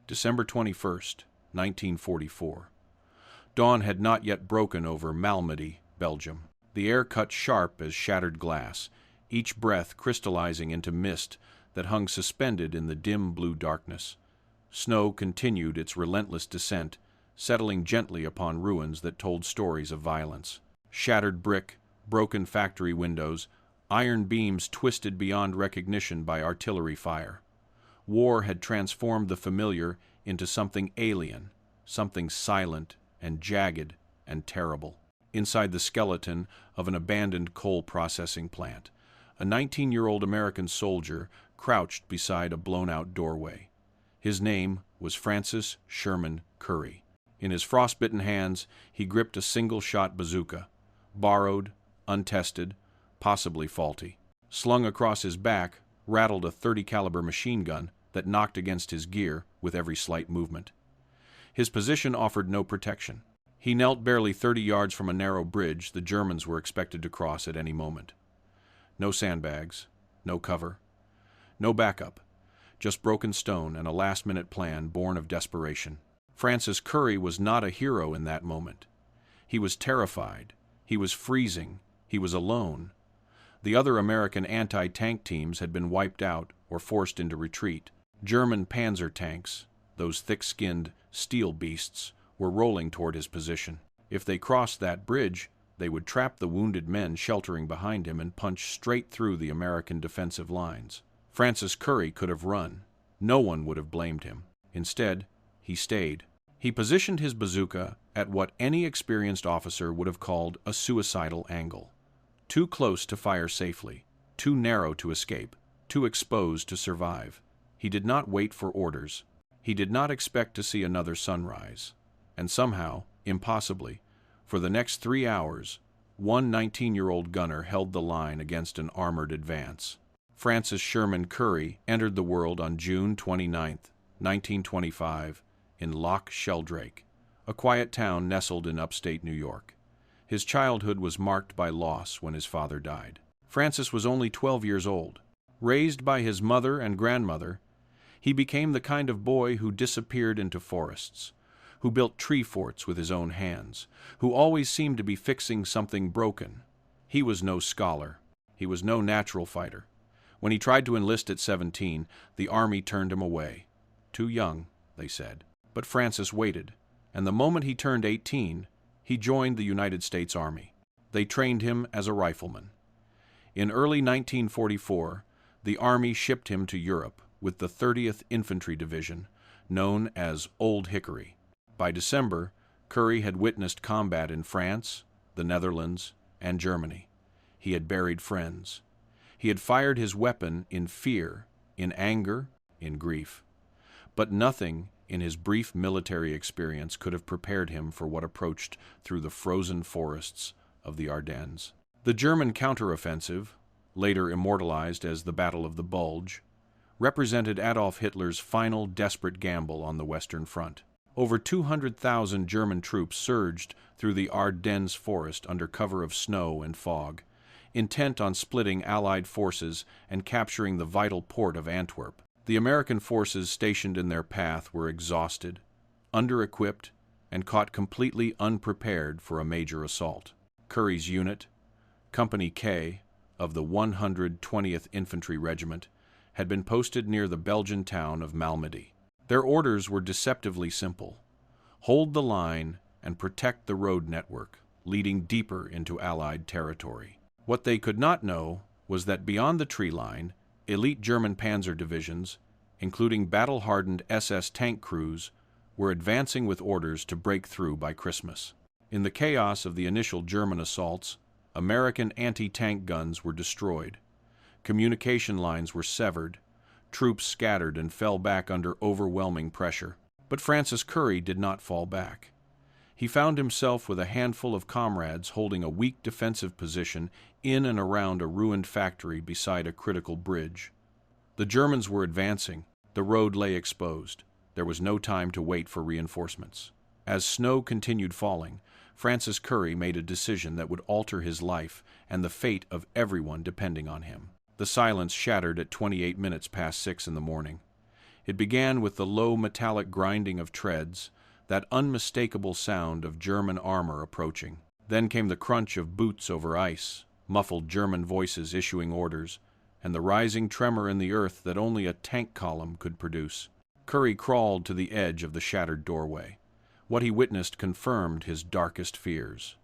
December 21st, 1944. Dawn had not yet broken over Malmedy, Belgium. The air cut sharp as shattered glass, each breath crystallizing into mist that hung suspended in the dim blue darkness. Snow continued its relentless descent, settling gently upon ruins that told stories of violence. Shattered brick, broken factory windows, iron beams twisted beyond recognition by artillery fire. War had transformed the familiar into something alien, something silent and jagged and terrible. Inside the skeleton of an abandoned coal processing plant, a 19-year-old American soldier crouched beside a blown-out doorway. His name was Francis Sherman Currey. In his frostbitten hands, he gripped a single-shot bazooka, borrowed, untested, possibly faulty. Slung across his back, rattled a .30 caliber machine gun that knocked against his gear with every slight movement. His position offered no protection. He knelt barely 30 yards from a narrow bridge the Germans were expected to cross at any moment. No sandbags, no cover, no backup, just broken stone and a last-minute plan born of desperation. Francis Currey was not a hero in that moment. He was terrified. He was freezing. He was alone. The other American anti-tank teams had been wiped out or forced into retreat. German Panzer tanks, those thick-skinned steel beasts, were rolling toward his position. If they crossed that bridge, they would trap the wounded men sheltering behind him and punch straight through the American defensive lines. Francis Currey could have run. No one would have blamed him. Instead, he stayed. He positioned his bazooka at what any experienced officer would have called a suicidal angle. Too close to fire safely, too narrow to escape, too exposed to survive. He did not wait for orders. He did not expect to see another sunrise. And somehow, impossibly, for the next 3 hours, one 19-year-old gunner held the line against an armored advance. Francis Sherman Currey entered the world on June 29, 1925, in Loch Sheldrake, a quiet town nestled in upstate New York. His childhood was marked by loss when his father died. Francis was only 12 years old. Raised by his mother and grandmother, he became the kind of boy who disappeared into forests, who built tree forts with his own hands, who always seemed to be fixing something broken. He was no scholar. He was no natural fighter. When he tried to enlist at 17, the army turned him away. Too young, they said. But Francis waited, and the moment he turned 18, he joined the United States Army. They trained him as a rifleman. In early 1944, the Army shipped him to Europe with the 30th Infantry Division, known as Old Hickory. By December, Currey had witnessed combat in France, the Netherlands, and Germany. He had buried friends. He had fired his weapon in fear, in anger, in grief. But nothing in his brief military experience could have prepared him for what approached through the frozen forests of the Ardennes. The German counteroffensive, later immortalized as the Battle of the Bulge, represented Adolf Hitler's final desperate gamble on the Western Front. Over 200,000 German troops surged through the Ardennes forest under cover of snow and fog, intent on splitting Allied forces and capturing the vital port of Antwerp. The American forces stationed in their path were exhausted, under-equipped, and caught completely unprepared for a major assault. Currey's unit, Company K of the 120th Infantry Regiment, had been posted near the Belgian town of Malmedy. Their orders were deceptively simple: hold the line and protect the road network, leading deeper into Allied territory. What they could not know was that beyond the tree line, elite German Panzer divisions, including battle-hardened SS tank crews, were advancing with orders to break through by Christmas. In the chaos of the initial German assaults, American anti-tank guns were destroyed. Communication lines were severed. Troops scattered and fell back under overwhelming pressure. But Francis Currey did not fall back. He found himself with a handful of comrades holding a weak defensive position in and around a ruined factory beside a critical bridge. The Germans were advancing. The road lay exposed. There was no time to wait for reinforcements. As snow continued falling, Francis Currey made a decision that would alter his life and the fate of everyone depending on him. The silence shattered at 28 minutes past 6 in the morning. It began with the low metallic grinding of treads, that unmistakable sound of German armor approaching. Then came the crunch of boots over ice, muffled German voices issuing orders, and the rising tremor in the earth that only a tank column could produce. Currey crawled to the edge of the shattered doorway. What he witnessed confirmed his darkest fears.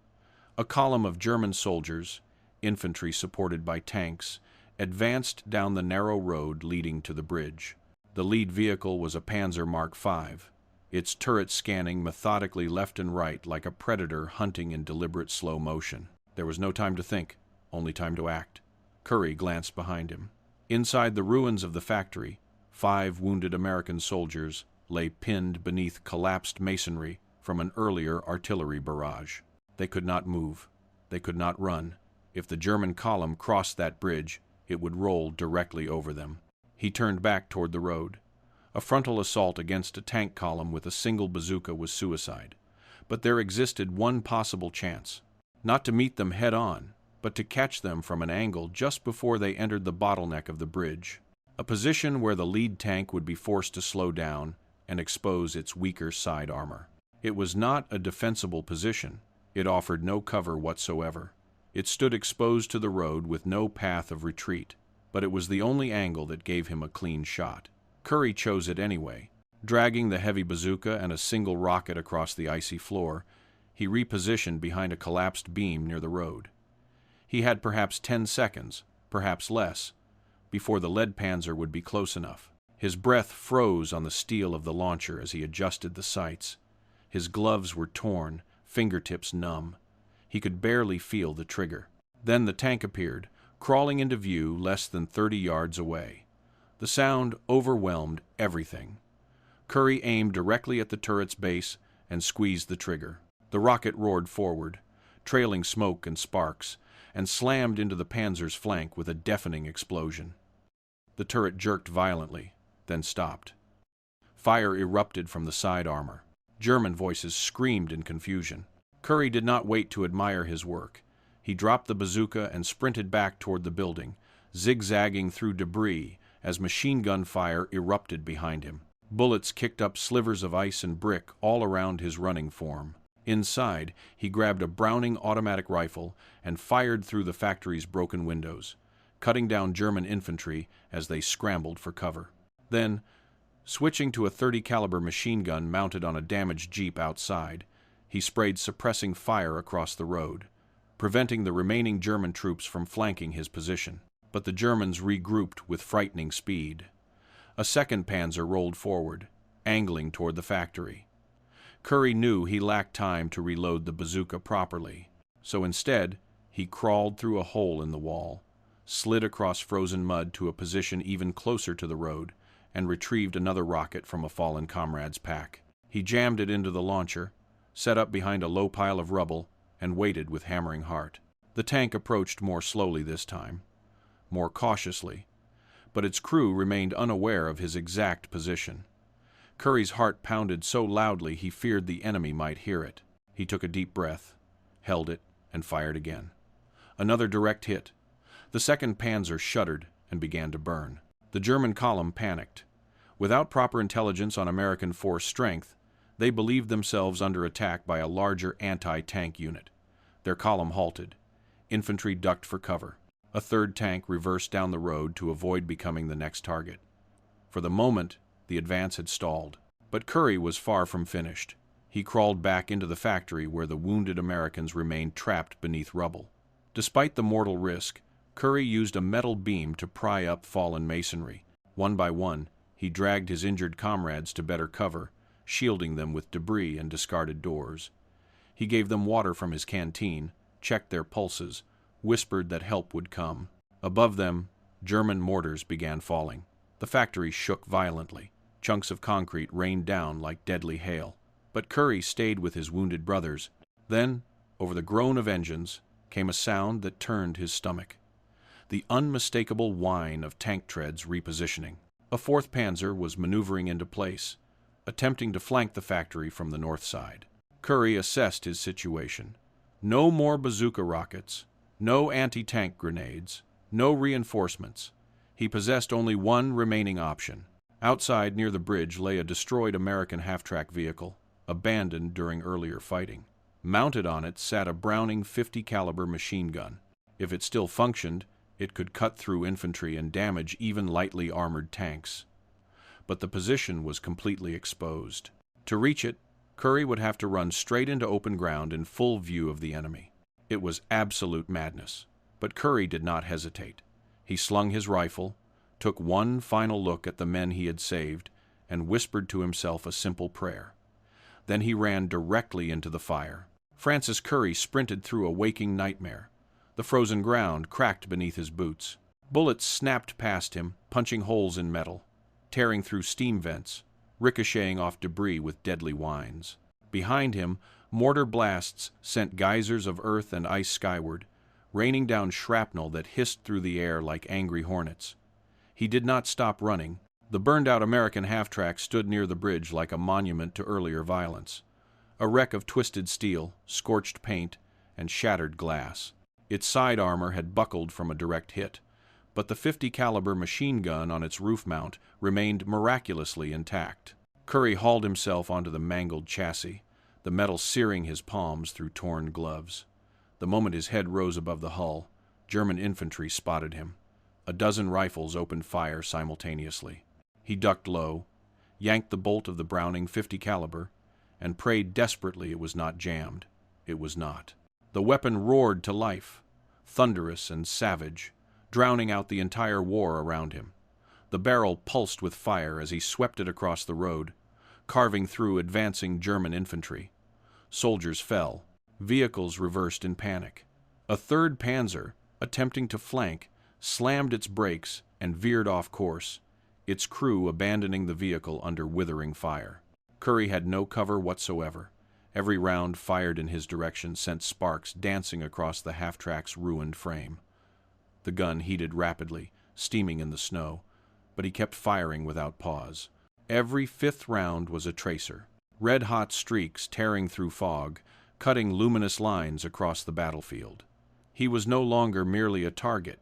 A column of German soldiers, infantry supported by tanks, advanced down the narrow road leading to the bridge. The lead vehicle was a Panzer Mark V, its turret scanning methodically left and right like a predator hunting in deliberate slow motion. There was no time to think, only time to act. Currey glanced behind him. Inside the ruins of the factory, 5 wounded American soldiers lay pinned beneath collapsed masonry from an earlier artillery barrage. They could not move. They could not run. If the German column crossed that bridge, it would roll directly over them. He turned back toward the road. A frontal assault against a tank column with a single bazooka was suicide. But there existed one possible chance. Not to meet them head-on, but to catch them from an angle just before they entered the bottleneck of the bridge. A position where the lead tank would be forced to slow down and expose its weaker side armor. It was not a defensible position. It offered no cover whatsoever. It stood exposed to the road with no path of retreat, but it was the only angle that gave him a clean shot. Currey chose it anyway. Dragging the heavy bazooka and a single rocket across the icy floor, he repositioned behind a collapsed beam near the road. He had perhaps 10 seconds, perhaps less, before the lead Panzer would be close enough. His breath froze on the steel of the launcher as he adjusted the sights. His gloves were torn, fingertips numb. He could barely feel the trigger. Then the tank appeared, crawling into view less than 30 yards away. The sound overwhelmed everything. Currey aimed directly at the turret's base and squeezed the trigger. The rocket roared forward, trailing smoke and sparks, and slammed into the Panzer's flank with a deafening explosion. The turret jerked violently, then stopped. Fire erupted from the side armor. German voices screamed in confusion. Currey did not wait to admire his work. He dropped the bazooka and sprinted back toward the building, zigzagging through debris as machine gun fire erupted behind him. Bullets kicked up slivers of ice and brick all around his running form. Inside, he grabbed a Browning automatic rifle and fired through the factory's broken windows, cutting down German infantry as they scrambled for cover. Then, switching to a .30 caliber machine gun mounted on a damaged jeep outside, he sprayed suppressing fire across the road, preventing the remaining German troops from flanking his position. But the Germans regrouped with frightening speed. A second Panzer rolled forward, angling toward the factory. Currey knew he lacked time to reload the bazooka properly, so instead he crawled through a hole in the wall, slid across frozen mud to a position even closer to the road, and retrieved another rocket from a fallen comrade's pack. He jammed it into the launcher, set up behind a low pile of rubble, and waited with hammering heart. The tank approached more slowly this time, more cautiously, but its crew remained unaware of his exact position. Currey's heart pounded so loudly he feared the enemy might hear it. He took a deep breath, held it, and fired again. Another direct hit. The second Panzer shuddered and began to burn. The German column panicked. Without proper intelligence on American force strength, they believed themselves under attack by a larger anti-tank unit. Their column halted. Infantry ducked for cover. A third tank reversed down the road to avoid becoming the next target. For the moment, the advance had stalled. But Currey was far from finished. He crawled back into the factory where the wounded Americans remained trapped beneath rubble. Despite the mortal risk, Currey used a metal beam to pry up fallen masonry. One by one, he dragged his injured comrades to better cover, shielding them with debris and discarded doors. He gave them water from his canteen, checked their pulses, whispered that help would come. Above them, German mortars began falling. The factory shook violently. Chunks of concrete rained down like deadly hail. But Currey stayed with his wounded brothers. Then, over the groan of engines, came a sound that turned his stomach. The unmistakable whine of tank treads repositioning. A fourth Panzer was maneuvering into place, attempting to flank the factory from the north side. Currey assessed his situation. No more bazooka rockets, no anti-tank grenades, no reinforcements. He possessed only one remaining option: Outside, near the bridge, lay a destroyed American half-track vehicle, abandoned during earlier fighting. Mounted on it sat a Browning .50 caliber machine gun. If it still functioned, it could cut through infantry and damage even lightly armored tanks. But the position was completely exposed. To reach it, Curry would have to run straight into open ground in full view of the enemy. It was absolute madness, but Curry did not hesitate. He slung his rifle, took one final look at the men he had saved, and whispered to himself a simple prayer. Then he ran directly into the fire. Francis Currey sprinted through a waking nightmare. The frozen ground cracked beneath his boots. Bullets snapped past him, punching holes in metal, tearing through steam vents, ricocheting off debris with deadly whines. Behind him, mortar blasts sent geysers of earth and ice skyward, raining down shrapnel that hissed through the air like angry hornets. He did not stop running. The burned-out American half-track stood near the bridge like a monument to earlier violence, a wreck of twisted steel, scorched paint, and shattered glass. Its side armor had buckled from a direct hit, but the .50 caliber machine gun on its roof mount remained miraculously intact. Curry hauled himself onto the mangled chassis, the metal searing his palms through torn gloves. The moment his head rose above the hull, German infantry spotted him. A dozen rifles opened fire simultaneously. He ducked low, yanked the bolt of the Browning .50 caliber, and prayed desperately it was not jammed. It was not. The weapon roared to life, thunderous and savage, drowning out the entire war around him. The barrel pulsed with fire as he swept it across the road, carving through advancing German infantry. Soldiers fell. Vehicles reversed in panic. A third Panzer, attempting to flank, slammed its brakes and veered off course, its crew abandoning the vehicle under withering fire. Curry had no cover whatsoever. Every round fired in his direction sent sparks dancing across the half-track's ruined frame. The gun heated rapidly, steaming in the snow, but he kept firing without pause. Every fifth round was a tracer, red-hot streaks tearing through fog, cutting luminous lines across the battlefield. He was no longer merely a target.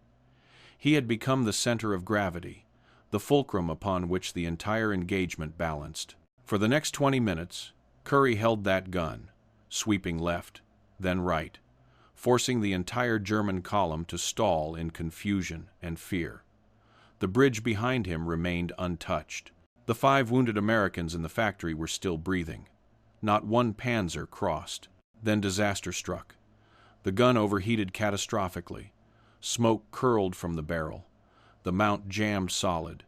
He had become the center of gravity, the fulcrum upon which the entire engagement balanced. For the next 20 minutes, Curry held that gun, sweeping left, then right, forcing the entire German column to stall in confusion and fear. The bridge behind him remained untouched. The 5 wounded Americans in the factory were still breathing. Not one Panzer crossed. Then disaster struck. The gun overheated catastrophically. Smoke curled from the barrel. The mount jammed solid.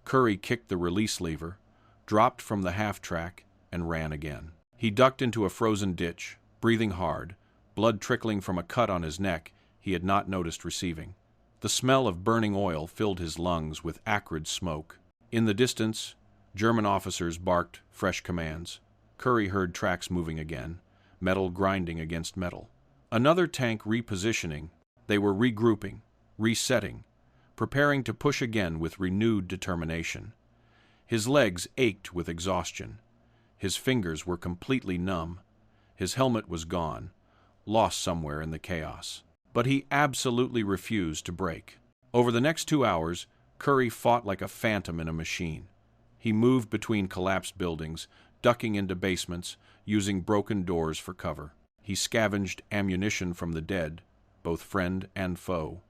Curry kicked the release lever, dropped from the half-track, and ran again. He ducked into a frozen ditch, breathing hard, blood trickling from a cut on his neck he had not noticed receiving. The smell of burning oil filled his lungs with acrid smoke. In the distance, German officers barked fresh commands. Curry heard tracks moving again, metal grinding against metal. Another tank repositioning. They were regrouping, resetting, preparing to push again with renewed determination. His legs ached with exhaustion. His fingers were completely numb. His helmet was gone, lost somewhere in the chaos. But he absolutely refused to break. Over the next 2 hours, Curry fought like a phantom in a machine. He moved between collapsed buildings, ducking into basements, using broken doors for cover. He scavenged ammunition from the dead, both friend and foe.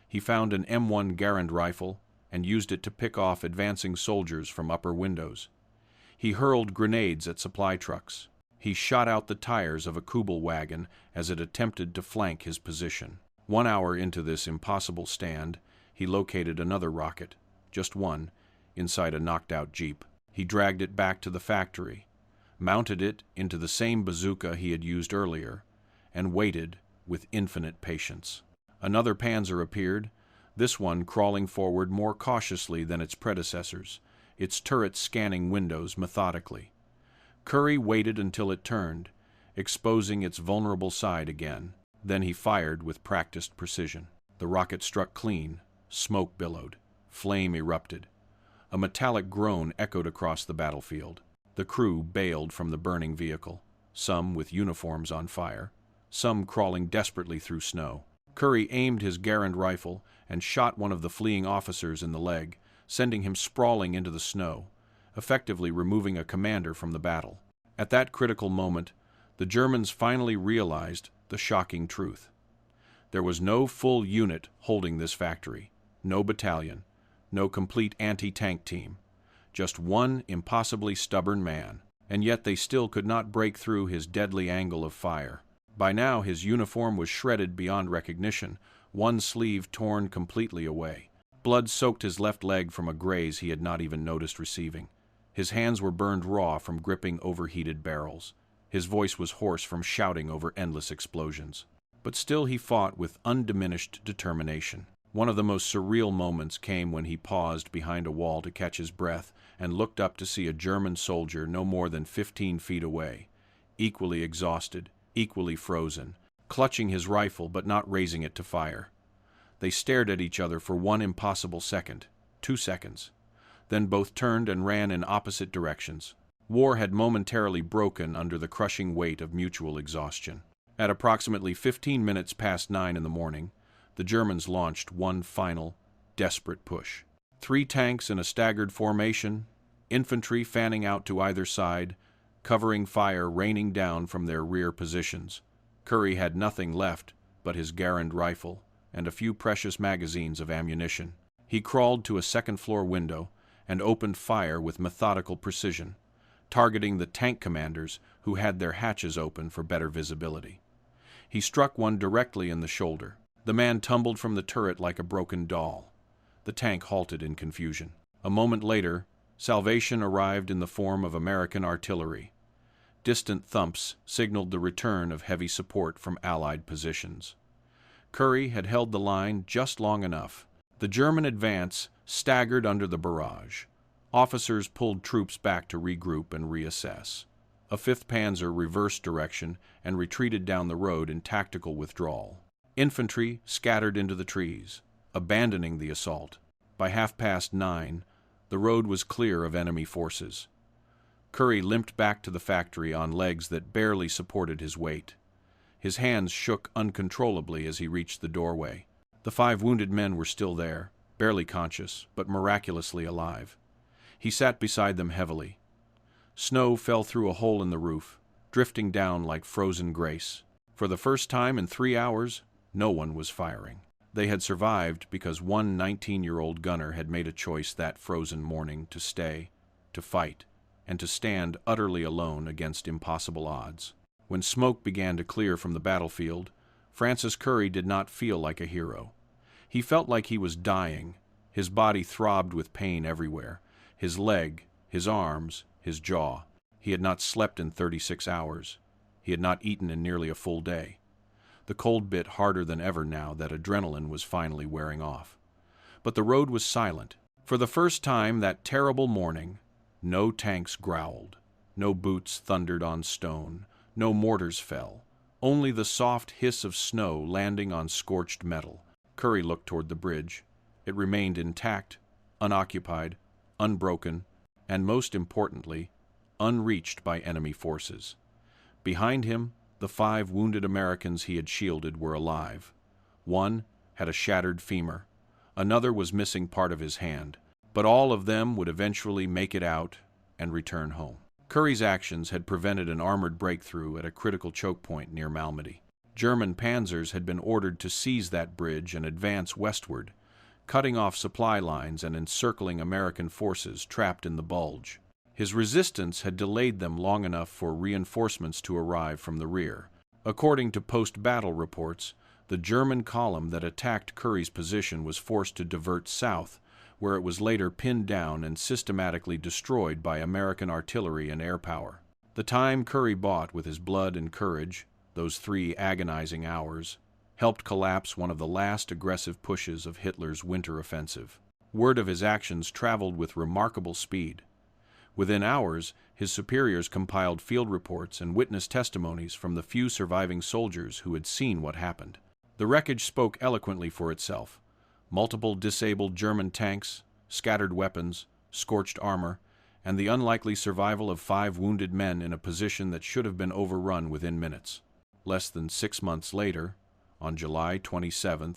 He found an M1 Garand rifle and used it to pick off advancing soldiers from upper windows. He hurled grenades at supply trucks. He shot out the tires of a Kubel wagon as it attempted to flank his position. 1 hour into this impossible stand, he located another rocket, just one, inside a knocked-out Jeep. He dragged it back to the factory, mounted it into the same bazooka he had used earlier, and waited with infinite patience. Another Panzer appeared, this one crawling forward more cautiously than its predecessors, its turret scanning windows methodically. Curry waited until it turned, exposing its vulnerable side again. Then he fired with practiced precision. The rocket struck clean, smoke billowed, flame erupted. A metallic groan echoed across the battlefield. The crew bailed from the burning vehicle, some with uniforms on fire, some crawling desperately through snow. Curry aimed his Garand rifle and shot one of the fleeing officers in the leg, sending him sprawling into the snow, effectively removing a commander from the battle. At that critical moment, the Germans finally realized the shocking truth. There was no full unit holding this factory, no battalion, no complete anti-tank team, just one impossibly stubborn man, and yet they still could not break through his deadly angle of fire. By now his uniform was shredded beyond recognition, one sleeve torn completely away. Blood soaked his left leg from a graze he had not even noticed receiving. His hands were burned raw from gripping overheated barrels. His voice was hoarse from shouting over endless explosions. But still he fought with undiminished determination. One of the most surreal moments came when he paused behind a wall to catch his breath and looked up to see a German soldier no more than 15 feet away, equally exhausted, equally frozen, clutching his rifle but not raising it to fire. They stared at each other for one impossible second, 2 seconds. Then both turned and ran in opposite directions. War had momentarily broken under the crushing weight of mutual exhaustion. At approximately 15 minutes past 9 in the morning, the Germans launched one final, desperate push. 3 tanks in a staggered formation, infantry fanning out to either side, covering fire raining down from their rear positions. Currey had nothing left but his Garand rifle and a few precious magazines of ammunition. He crawled to a second-floor window and opened fire with methodical precision, targeting the tank commanders who had their hatches open for better visibility. He struck one directly in the shoulder. The man tumbled from the turret like a broken doll. The tank halted in confusion. A moment later, salvation arrived in the form of American artillery. Distant thumps signaled the return of heavy support from Allied positions. Currey had held the line just long enough. The German advance staggered under the barrage. Officers pulled troops back to regroup and reassess. A 5th Panzer reversed direction and retreated down the road in tactical withdrawal. Infantry scattered into the trees, abandoning the assault. By 9:30, the road was clear of enemy forces. Currey limped back to the factory on legs that barely supported his weight. His hands shook uncontrollably as he reached the doorway. The 5 wounded men were still there, barely conscious, but miraculously alive. He sat beside them heavily. Snow fell through a hole in the roof, drifting down like frozen grace. For the first time in 3 hours, no one was firing. They had survived because one 19-year-old gunner had made a choice that frozen morning to stay, to fight, and to stand utterly alone against impossible odds. When smoke began to clear from the battlefield, Francis Currey did not feel like a hero. He felt like he was dying. His body throbbed with pain everywhere. His leg, his arms, his jaw. He had not slept in 36 hours. He had not eaten in nearly a full day. The cold bit harder than ever now that adrenaline was finally wearing off. But the road was silent. For the first time that terrible morning, no tanks growled, no boots thundered on stone, no mortars fell, only the soft hiss of snow landing on scorched metal. Currey looked toward the bridge. It remained intact, unoccupied, unbroken, and most importantly, unreached by enemy forces. Behind him, the 5 wounded Americans he had shielded were alive. One had a shattered femur. Another was missing part of his hand. But all of them would eventually make it out and return home. Currey's actions had prevented an armored breakthrough at a critical choke point near Malmedy. German Panzers had been ordered to seize that bridge and advance westward, cutting off supply lines and encircling American forces trapped in the Bulge. His resistance had delayed them long enough for reinforcements to arrive from the rear. According to post-battle reports, the German column that attacked Currey's position was forced to divert south, where it was later pinned down and systematically destroyed by American artillery and air power. The time Currey bought with his blood and courage, those 3 agonizing hours, helped collapse one of the last aggressive pushes of Hitler's winter offensive. Word of his actions traveled with remarkable speed. Within hours, his superiors compiled field reports and witness testimonies from the few surviving soldiers who had seen what happened. The wreckage spoke eloquently for itself. Multiple disabled German tanks, scattered weapons, scorched armor, and the unlikely survival of 5 wounded men in a position that should have been overrun within minutes. Less than 6 months later, on July 27,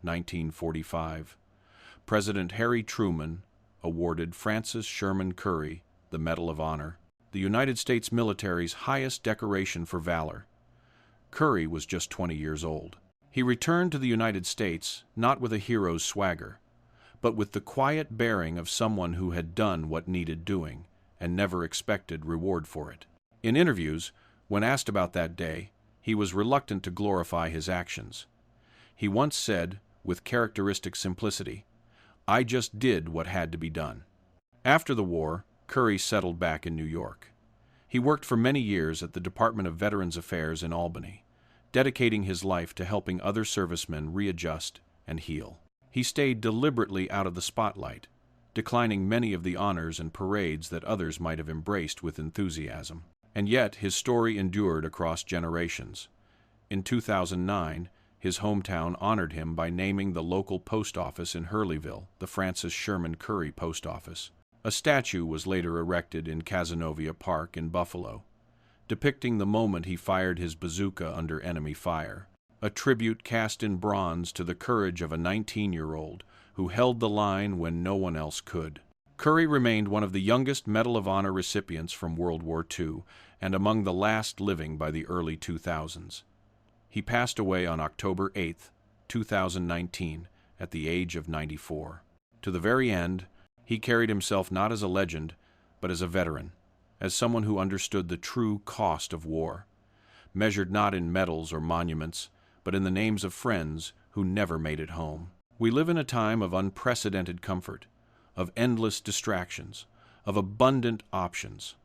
1945, President Harry Truman awarded Francis Sherman Currey the Medal of Honor, the United States military's highest decoration for valor. Currey was just 20 years old. He returned to the United States not with a hero's swagger, but with the quiet bearing of someone who had done what needed doing and never expected reward for it. In interviews, when asked about that day, he was reluctant to glorify his actions. He once said, with characteristic simplicity, "I just did what had to be done." After the war, Currey settled back in New York. He worked for many years at the Department of Veterans Affairs in Albany, dedicating his life to helping other servicemen readjust and heal. He stayed deliberately out of the spotlight, declining many of the honors and parades that others might have embraced with enthusiasm. And yet his story endured across generations. In 2009, his hometown honored him by naming the local post office in Hurleyville the Francis Sherman Currey Post Office. A statue was later erected in Cazenovia Park in Buffalo, depicting the moment he fired his bazooka under enemy fire, a tribute cast in bronze to the courage of a 19-year-old who held the line when no one else could. Currey remained one of the youngest Medal of Honor recipients from World War II and among the last living by the early 2000s. He passed away on October 8, 2019, at the age of 94. To the very end, he carried himself not as a legend, but as a veteran, as someone who understood the true cost of war, measured not in medals or monuments, but in the names of friends who never made it home. We live in a time of unprecedented comfort, of endless distractions, of abundant options.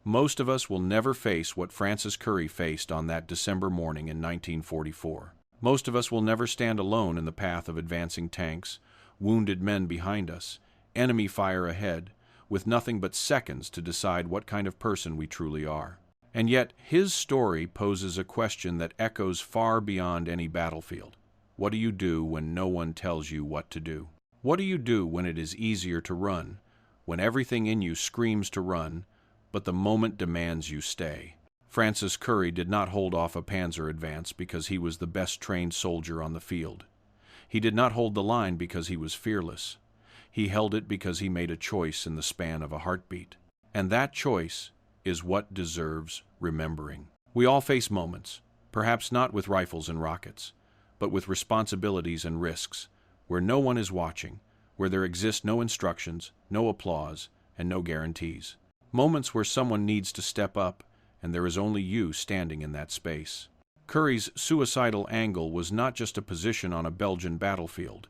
Most of us will never face what Francis Currey faced on that December morning in 1944. Most of us will never stand alone in the path of advancing tanks, wounded men behind us, enemy fire ahead, with nothing but seconds to decide what kind of person we truly are. And yet, his story poses a question that echoes far beyond any battlefield. What do you do when no one tells you what to do? What do you do when it is easier to run, when everything in you screams to run, but the moment demands you stay? Francis Currey did not hold off a Panzer advance because he was the best-trained soldier on the field. He did not hold the line because he was fearless. He held it because he made a choice in the span of a heartbeat. And that choice is what deserves remembering. We all face moments, perhaps not with rifles and rockets, but with responsibilities and risks, where no one is watching, where there exist no instructions, no applause, and no guarantees. Moments where someone needs to step up, and there is only you standing in that space. Currey's suicidal angle was not just a position on a Belgian battlefield.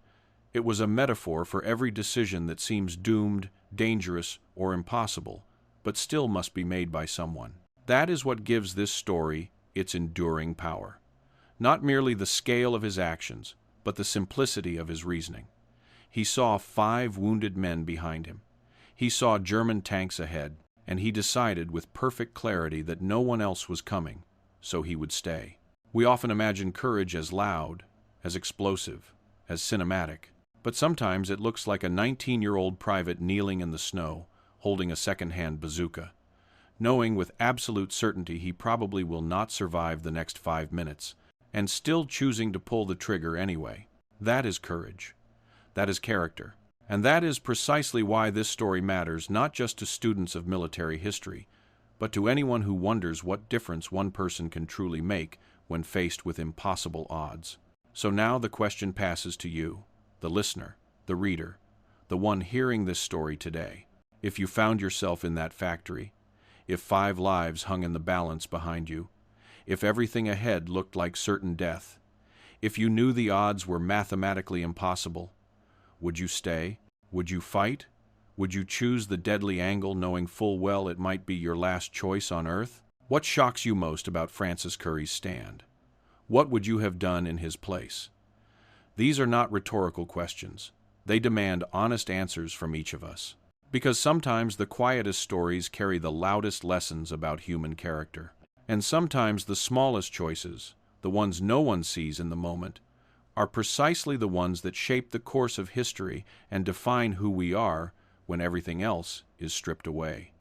It was a metaphor for every decision that seems doomed, dangerous, or impossible, but still must be made by someone. That is what gives this story its enduring power. Not merely the scale of his actions, but the simplicity of his reasoning. He saw 5 wounded men behind him. He saw German tanks ahead, and he decided with perfect clarity that no one else was coming, so he would stay. We often imagine courage as loud, as explosive, as cinematic, but sometimes it looks like a 19-year-old private kneeling in the snow, holding a second-hand bazooka, knowing with absolute certainty he probably will not survive the next 5 minutes, and still choosing to pull the trigger anyway. That is courage. That is character. And that is precisely why this story matters not just to students of military history, but to anyone who wonders what difference one person can truly make when faced with impossible odds. So now the question passes to you, the listener, the reader, the one hearing this story today. If you found yourself in that factory, if 5 lives hung in the balance behind you, if everything ahead looked like certain death, if you knew the odds were mathematically impossible, would you stay? Would you fight? Would you choose the deadly angle knowing full well it might be your last choice on Earth? What shocks you most about Francis Currey's stand? What would you have done in his place? These are not rhetorical questions. They demand honest answers from each of us. Because sometimes the quietest stories carry the loudest lessons about human character. And sometimes the smallest choices, the ones no one sees in the moment, are precisely the ones that shape the course of history and define who we are when everything else is stripped away.